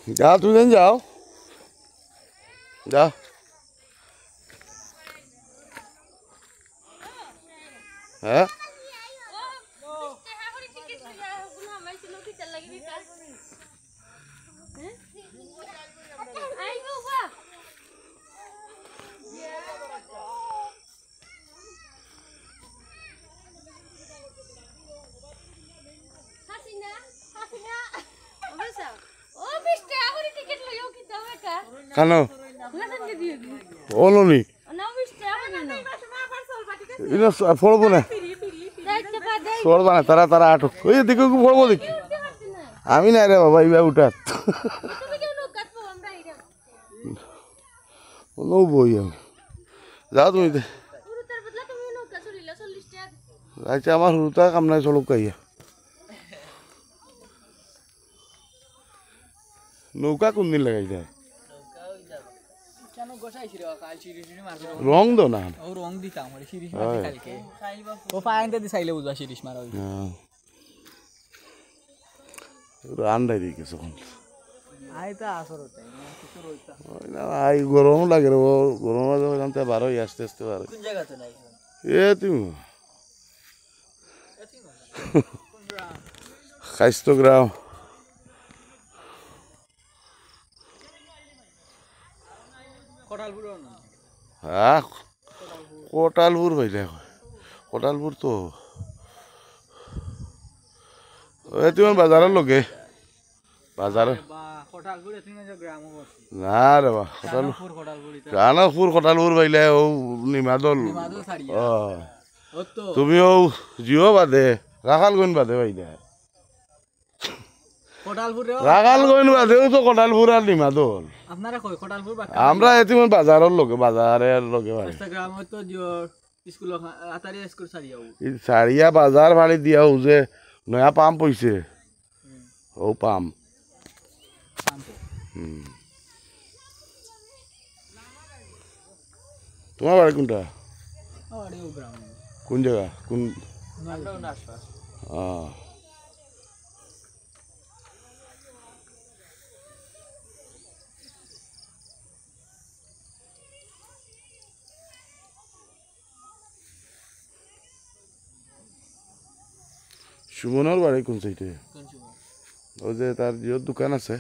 जा तुम दिन जाओ जा है কানো ওলনি ইনা ফড়বো না ফড়বা না তারা তারা আটক ওই দিকে ফড়বো দেখি আমি না রে বাবা ইবা উঠাত বই আমি যাও তুমি আচ্ছা আমার হুরুতা কাম নাই চলক কাইয়া নৌকা কোন দিন লাগাই যায় রং দো না ও রং দিতাম মানে শিরিষ মারতে কালকে ও ফায়ানতে দিছাইলে বুঝবা শিরিষ মারা হইছে রান্দাই দি কিছু আইতা আসরতে কিছু রইতা না আই গরম লাগে রে গরম লাগে জানতে 12 আসতে আসতে 12 কোন জায়গাতে নাই এ তুমি খাইsto গ্রাম কোটালপুর না হ্যাঁ কোটালপুর হইলে কোটালপুর তো ওই তুমি বাজারের লগে বাজার কোটালপুর তুমি যে গ্রাম না রে বা রানাপুর কোটালপুর হইলে ও নিমাদল তুমিও জিও বাদে রাখালগঞ্জ বাদে হইলে রাখালগঞ্জ বাদেও তো কোটালপুর আর নিমাদল আপনারা কই কোটালপুর আমরা এতিম বাজারের লগে বাজারের লগে গ্রামে তো স্কুল আতারি স্কুল সারিয়াও সারিয়া বাজার ভাড়ি দিয়াও যে নয়া পাম্প হইছে ও পাম্প তোমার বাড়ি কোনটা কোন জায়গা কোন সুমনের বাড়ি কোন সাইডে কোন সময় ওই যে তার জিওর দোকান আছে